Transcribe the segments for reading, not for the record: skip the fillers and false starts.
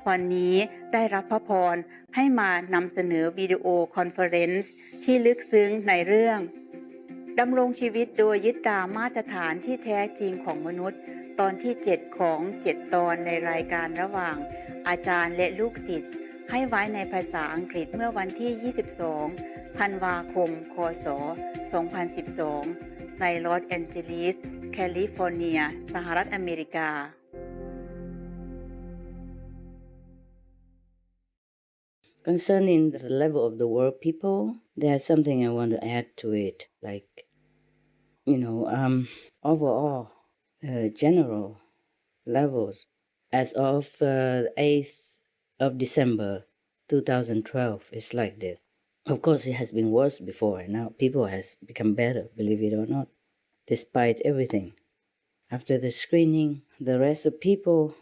วันนี้ได้รับพระพรให้มานำเสนอวิดีโอคอนเฟอเรนซ์ที่ลึกซึ้งในเรื่องดำรงชีวิตโดยยึดตามมาตรฐานที่แท้จริงของมนุษย์ตอนที่ 7 ของ 7 ตอนในรายการระหว่างอาจารย์และลูกศิษย์ให้ไว้ในภาษาอังกฤษเมื่อวันที่ 22 ธันวาคม คศ 2012 ในลอสแอนเจลิส แคลิฟอร์เนีย สหรัฐอเมริกาConcerning the level of the world people, there's something I want to add to it. Like, overall, general levels as of 8th of December 2012 is like this. Of course, it has been worse before, and now people has become better, believe it or not, despite everything. After the screening, the rest of people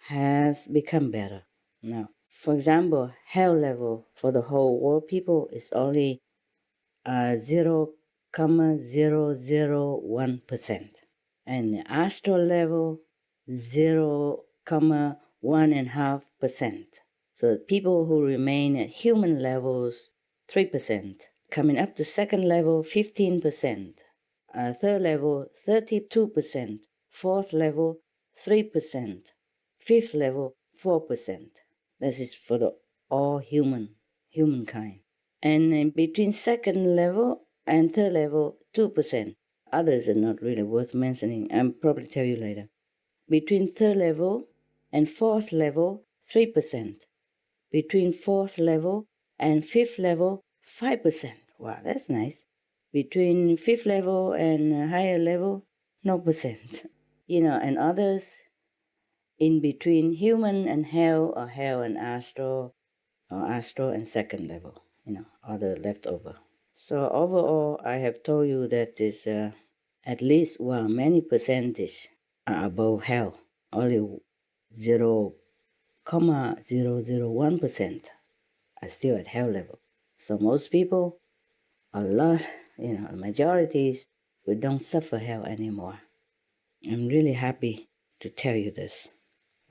has become better now. For example, health level for the whole world people is only 0,001%. And the astral level, 0,1.5%. So people who remain at human levels, 3%. Coming up to second level, 15%. Third level, 32%. Fourth level, 3%. Fifth level, 4%. This is for the all humankind. And in between second level and third level, 2%. Others are not really worth mentioning. I'll probably tell you later. Between third level and fourth level, 3%. Between fourth level and fifth level, 5%. Wow, that's nice. Between fifth level and higher level, no percent. And others in between human and hell, or hell and astral, or astral and second level, or the leftover. So overall, I have told you that is at least, many percentage are above hell. Only 0,001% are still at hell level. So most people, a lot, majorities, we don't suffer hell anymore. I'm really happy to tell you this.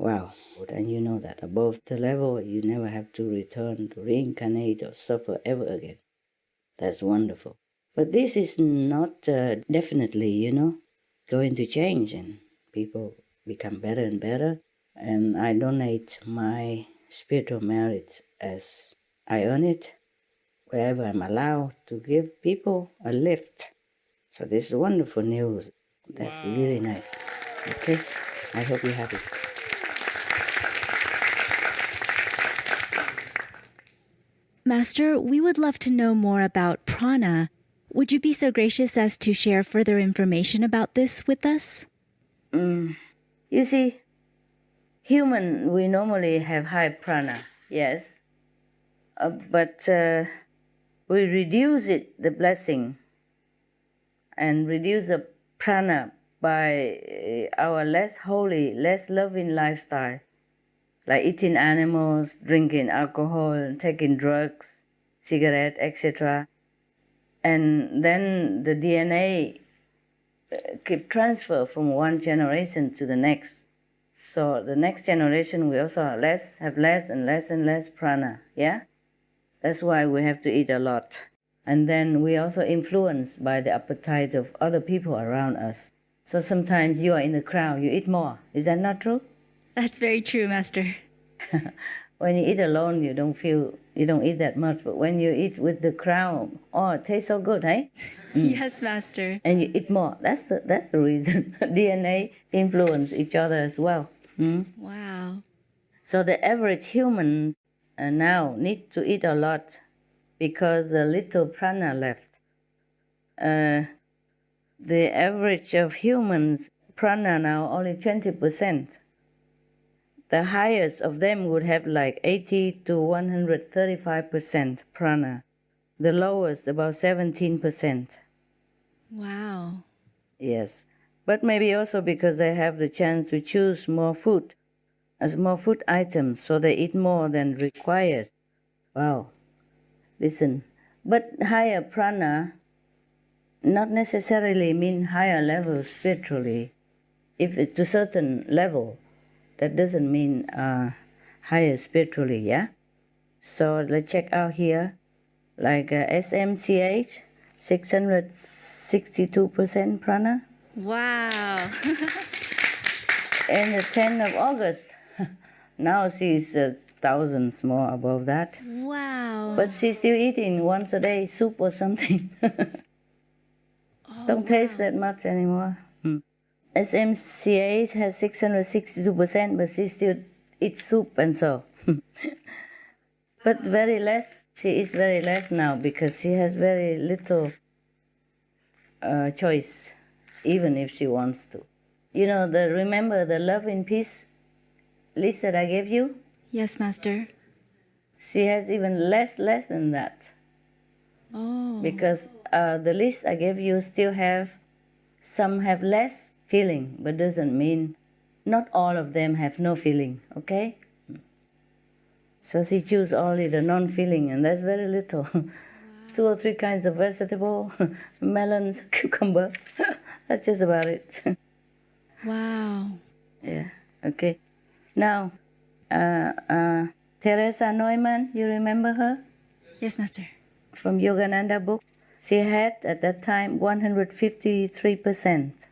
Wow, and you know that above the level, you never have to return to reincarnate or suffer ever again. That's wonderful. But this is not definitely, going to change, and people become better and better. And I donate my spiritual merits as I earn it, wherever I'm allowed to give people a lift. So this is wonderful news. That's really nice. Okay? I hope you're happy. Master, we would love to know more about prana. Would you be so gracious as to share further information about this with us? You see, human, we normally have high prana, yes. But we reduce it, the blessing, and reduce the prana by our less holy, less loving lifestyle. Like eating animals, drinking alcohol, taking drugs, cigarette, etc. And then the DNA keep transfer from one generation to the next. So the next generation we also have less and less and less prana, yeah? That's why we have to eat a lot. And then we also influenced by the appetite of other people around us. So sometimes you are in the crowd, you eat more. Is that not true? That's very true, Master. When you eat alone, you don't eat that much. But when you eat with the crowd, it tastes so good, eh? Yes, Master. And you eat more. That's the reason. DNA influence each other as well. Wow. So the average human now need to eat a lot because a little prana left. The average of humans prana now only 20%. The highest of them would have like 80 to 135% prana. The lowest about 17%. Wow. Yes. But maybe also because they have the chance to choose more food as more food items, so they eat more than required. Wow. Listen. But higher prana not necessarily mean higher level spiritually. If it's to a certain level, that doesn't mean higher spiritually, yeah? So let's check out here, like SMCH, 662% prana. Wow. And the 10th of August, now she's thousands more above that. Wow. But she's still eating once a day, soup or something. Don't taste that much anymore. SMCH has 662%, but she still eats soup and so. But very less. She eats very less now because she has very little choice, even if she wants to. You know, remember the love and peace list that I gave you? Yes, Master. She has even less than that. Oh. Because the list I gave you still some have less feeling, but doesn't mean not all of them have no feeling, okay? So she choose only the non-feeling, and that's very little. Wow. 2 or 3 kinds of vegetable, melons, cucumber. That's just about it. Wow. Yeah, okay. Now, Teresa Neumann, you remember her? Yes, Master. From Yogananda book. She had at that time 153%.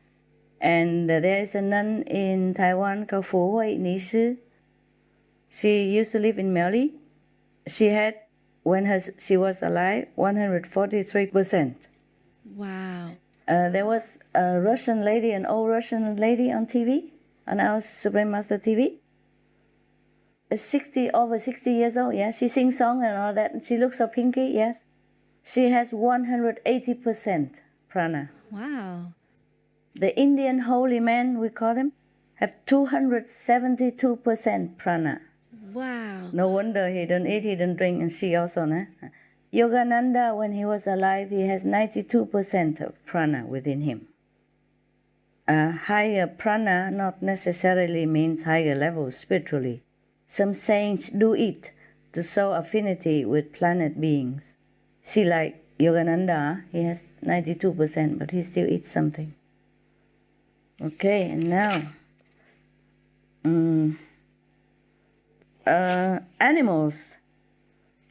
And there is a nun in Taiwan called Fu Hui Ni Shi. She used to live in Miaoli. She had, when she was alive, 143%. Wow. There was a Russian lady, an old Russian lady on TV, on our Supreme Master TV. Over 60 years old, yes. She sings songs and all that, and she looks so pinky, yes. She has 180% prana. Wow. The Indian holy men, we call them, have 272% prana. Wow. No wonder he don't eat, he don't drink, and she also, nah? Yogananda, when he was alive, he has 92% of prana within him. Higher prana not necessarily means higher level spiritually. Some saints do it to show affinity with planet beings. See, like Yogananda, he has 92%, but he still eats something. Okay, and now, animals,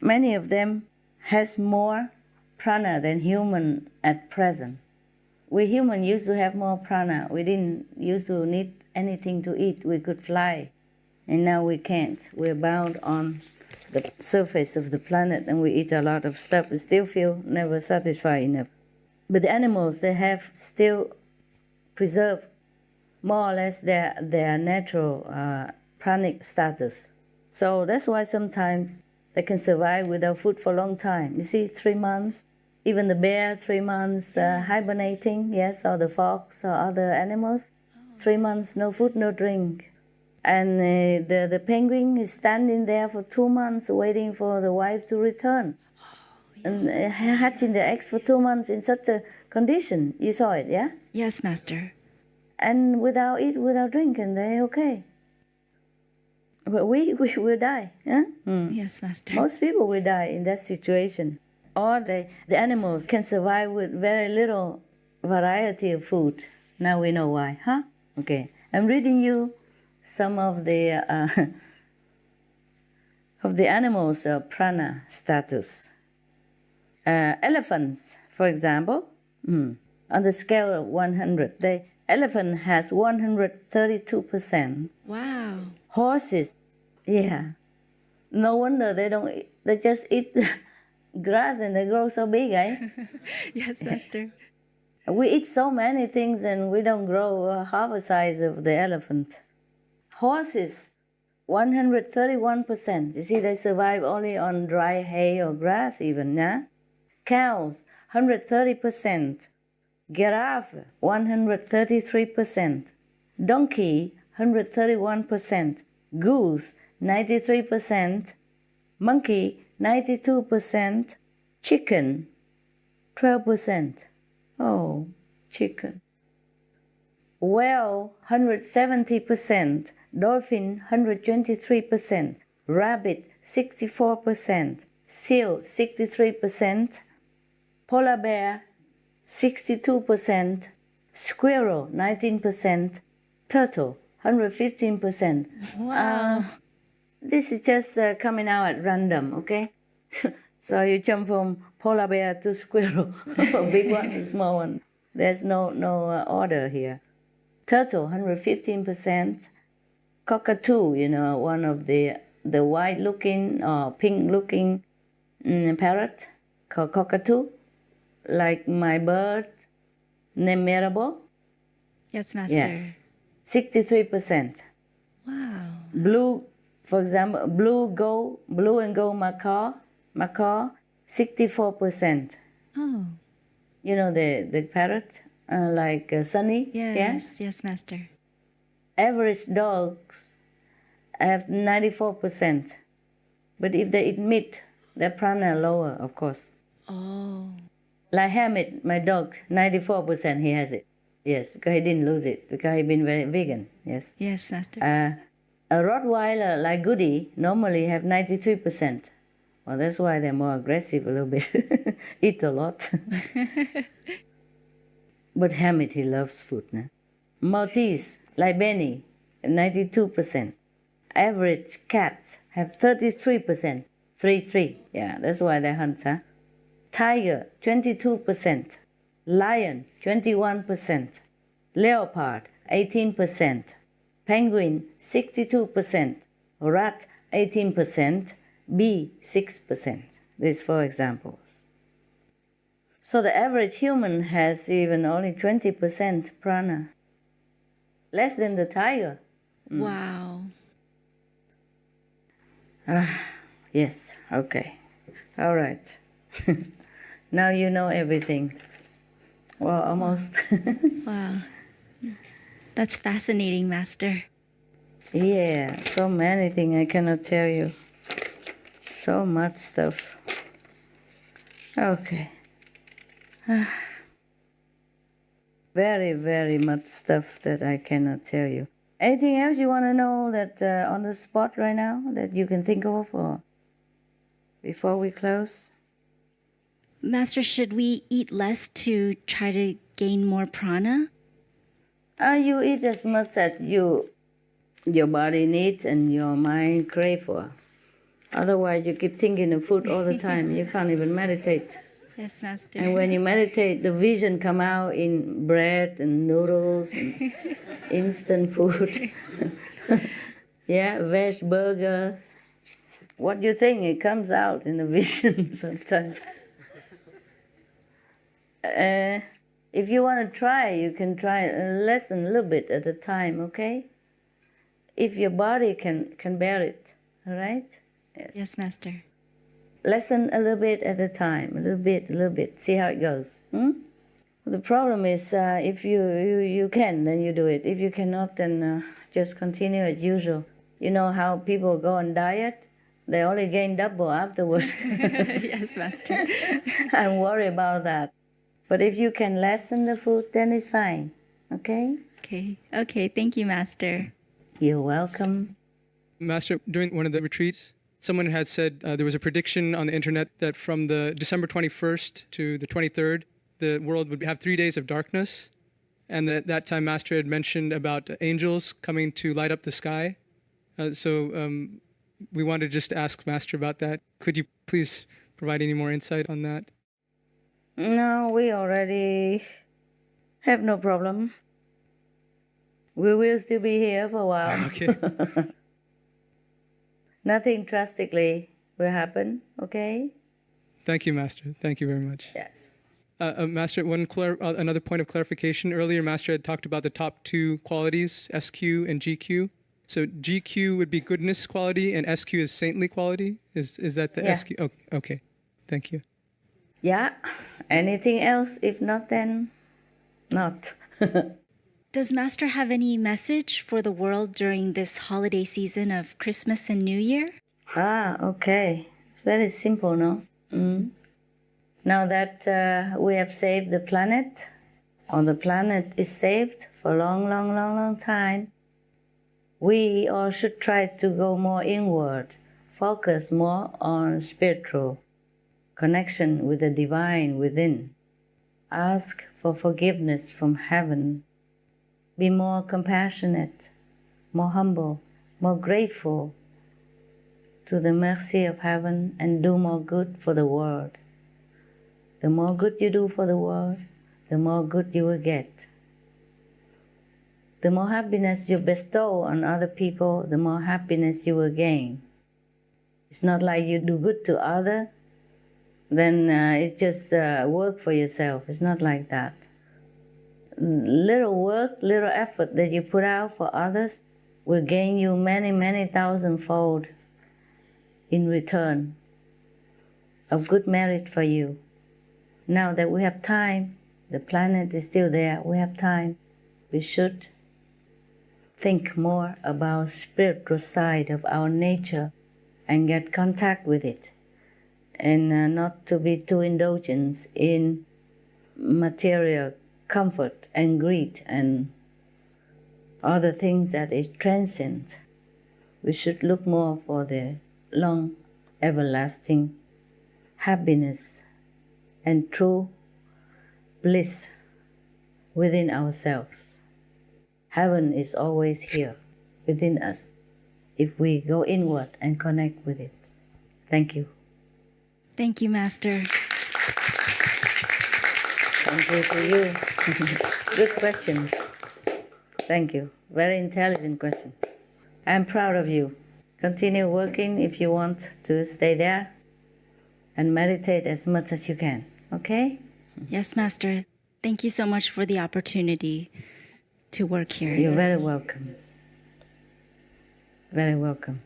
many of them has more prana than human at present. We human used to have more prana. We didn't used to need anything to eat. We could fly, and now we can't. We're bound on the surface of the planet, and we eat a lot of stuff. We still feel never satisfied enough. But the animals, they have still preserved more or less their natural pranic status. So that's why sometimes they can survive without food for a long time. You see, 3 months, even the bear, 3 months hibernating, yes, or the fox or other animals, 3 months, no food, no drink. And the penguin is standing there for 2 months waiting for the wife to return. And hatching the eggs for 2 months in such a condition. You saw it, yeah? Yes, Master. And without eat, without drink, and they're okay. But we will die, yeah? Yes, Master. Most people will die in that situation. Or the animals can survive with very little variety of food. Now we know why, huh? Okay, I'm reading you some of the animals' prana status. Elephants, for example, on the scale of 100, the elephant has 132%. Wow. Horses, yeah. No wonder they don't eat, they just eat grass and they grow so big, eh? Yes, Master. We eat so many things and we don't grow half the size of the elephant. Horses, 131%. You see, they survive only on dry hay or grass even, yeah? Cows, 130%. Giraffe, 133%. Donkey, 131%. Goose, 93%. Monkey, 92%. Chicken, 12%. Oh, chicken. Whale, 170%. Dolphin, 123%. Rabbit, 64%. Seal, 63%. Polar bear, 62%. Squirrel, 19%. Turtle, 115%. Wow. This is just coming out at random, okay? So you jump from polar bear to squirrel, big one, small one. There's no order here. Turtle, 115%. Cockatoo, one of the white-looking or pink-looking parrot called cockatoo, like my bird named Mirabel. Yes, Master. Yeah, 63%. Wow. Blue, for example, blue and gold macaw, 64%. Oh. The parrot, like Sunny. Yes, Master. Average dogs have 94%. But if they eat meat, their prana lower, of course. Oh. Like Hamid, my dog, 94% he has it. Yes, because he didn't lose it, because he been very vegan. Yes. Yes, Master. A Rottweiler like Goody normally have 93%. Well, that's why they're more aggressive a little bit. Eat a lot. But Hamid, he loves food. Nah? Maltese, like Benny, 92%. Average cats have 33%. 3-3. Yeah, that's why they hunt, huh? Tiger, 22%. Lion, 21%. Leopard, 18%. Penguin, 62%. Rat, 18%. Bee, 6%. These 4 examples. So the average human has even only 20% prana. Less than the tiger. Wow. Yes, okay. All right. Now you know everything. Well, almost. Wow. That's fascinating, Master. Yeah, so many things I cannot tell you. So much stuff. Okay. Very, very much stuff that I cannot tell you. Anything else you want to know that on the spot right now that you can think of, or before we close? Master, should we eat less to try to gain more prana? You eat as much as your body needs and your mind crave for. Otherwise, you keep thinking of food all the time. You can't even meditate. Yes, Master. And when you meditate, the vision come out in bread and noodles and instant food. Yeah, veg burgers. What do you think? It comes out in the vision sometimes. If you want to try, you can try less than a little bit at a time, okay? If your body can bear it, all right? Yes, Master. Lessen a little bit at a time, a little bit. See how it goes. The problem is if you can, then you do it. If you cannot, then just continue as usual. You know how people go on diet? They only gain double afterwards. Yes, Master. I'm worried about that. But if you can lessen the food, then it's fine. Okay? Okay. Thank you, Master. You're welcome. Master, during one of the retreats, someone had said there was a prediction on the internet that from the December 21st to the 23rd, the world would have 3 days of darkness. And at that time, Master had mentioned about angels coming to light up the sky. So we wanted to just ask Master about that. Could you please provide any more insight on that? No, we already have no problem. We will still be here for a while. Okay. Nothing drastically will happen, okay? Thank you, Master. Thank you very much. Yes. Master, another point of clarification. Earlier, Master had talked about the top 2 qualities, SQ and GQ. So GQ would be goodness quality and SQ is saintly quality? Is that the SQ? Oh, okay. Thank you. Yeah. Anything else? If not, then not. Does Master have any message for the world during this holiday season of Christmas and New Year? Okay. It's very simple, no? Now that we have saved the planet, or the planet is saved for a long time, we all should try to go more inward, focus more on spiritual connection with the divine within. Ask for forgiveness from heaven. Be more compassionate, more humble, more grateful, to the mercy of heaven and do more good for the world. The more good you do for the world, the more good you will get. The more happiness you bestow on other people, the more happiness you will gain. It's not like you do good to others, then it just work for yourself. It's not like that. Little work, little effort that you put out for others will gain you many, many thousandfold in return of good merit for you. Now that we have time, the planet is still there, we have time, we should think more about spiritual side of our nature and get contact with it, and not to be too indulgent in material comfort and greed and other things that is transient. We should look more for the long, everlasting happiness and true bliss within ourselves. Heaven is always here within us if we go inward and connect with it. Thank you. Thank you, Master. Thank you to you. Good questions. Thank you. Very intelligent question. I'm proud of you. Continue working if you want to stay there and meditate as much as you can. Okay? Yes, Master. Thank you so much for the opportunity to work here. You're very welcome. Very welcome.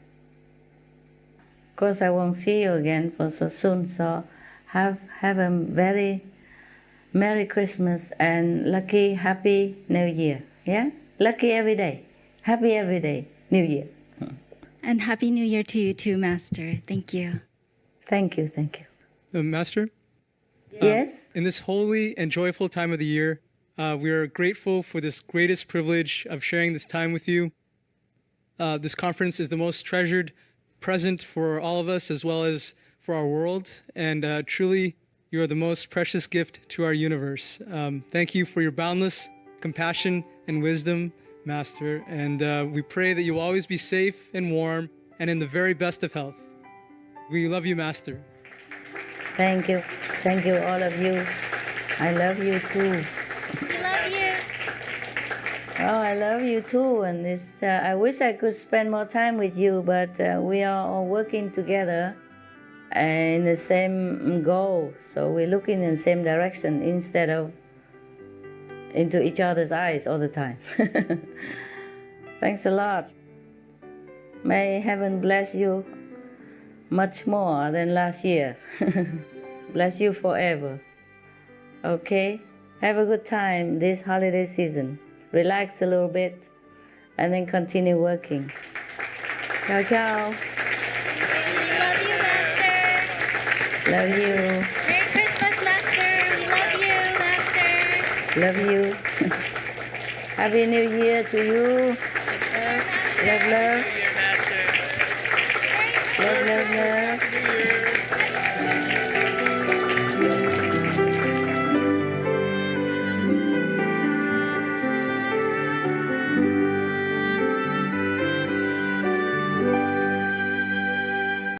Of course, I won't see you again for so soon, so have a very Merry Christmas and lucky, happy New Year. Yeah? Lucky every day. Happy every day. New Year. And Happy New Year to you too, Master. Thank you. Thank you, thank you. Master? Yes? In this holy and joyful time of the year, we are grateful for this greatest privilege of sharing this time with you. This conference is the most treasured present for all of us as well as for our world, and truly you are the most precious gift to our universe. Thank you for your boundless compassion and wisdom, Master, and we pray that you will always be safe and warm and in the very best of health. We love you, Master. Thank you. Thank you, all of you. I love you too. We love you. Oh, I love you too. And it's, I wish I could spend more time with you, but we are all working together in the same goal. So we're looking in the same direction instead of into each other's eyes all the time. Thanks a lot. May heaven bless you much more than last year. Bless you forever. Okay? Have a good time this holiday season. Relax a little bit and then continue working. Ciao, ciao. We love you, Master. Love you. Merry Christmas, Master. We love you, Master. Love you. Happy New Year to you. Love, love. Love, love, love.